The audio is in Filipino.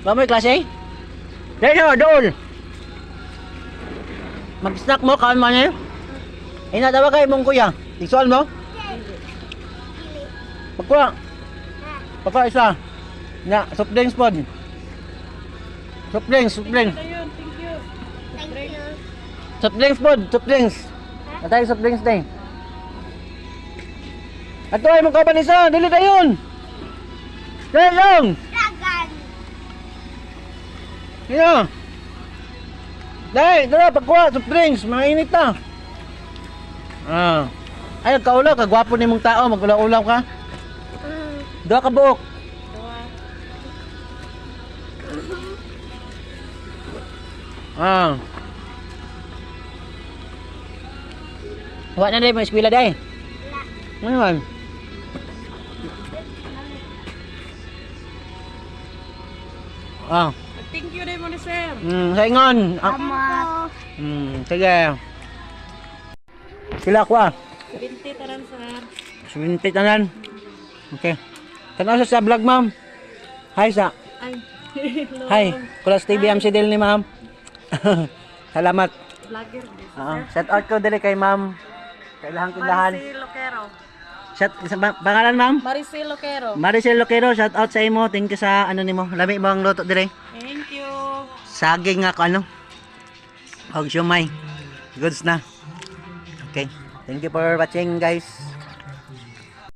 Ba mo klase? Dahil na, doon. Mag-snack mo, kaan mo niya. Inatawa kayo mong kuya. Isual mo? Pagkuha. Pagkuha isa. Na, soft drinks po. Soft drinks, soft drinks. Thank you. Soft drinks po, soft drinks. Natay soft drinks na eh. Ato ay mong kapan isa, dili na yun. Dali lang. Sino? Dahil, tara, pagkuha, soft drinks, mainit na. Ay, kaulaw, kagwapo ni mong tao, magulaw-ulaw ka. Doa ka buok. Huwag na rin, may eskwela dahi. Ano man? Thank you din mo ni sir. Saingon. Sige. Sila ko 20 taran sir. 20 tanan. Okay. Tanaw sa vlog, ma'am. Hi sa. Ay. Hi. Kulas TV MC Del ni ma'am. Salamat. Vlogger din. Shout out ko dili kay ma'am. Kailangan kindahan. Maricel Loquero. Pangalan, ma'am? Maricel Loquero. Maricel Loquero, shout out sa imo. Thank you sa ano nimo. Lami mo ang luto dire. Thank you. Saging nga ko ano. Og siomay. Goods na. Okay. Thank you for watching, guys.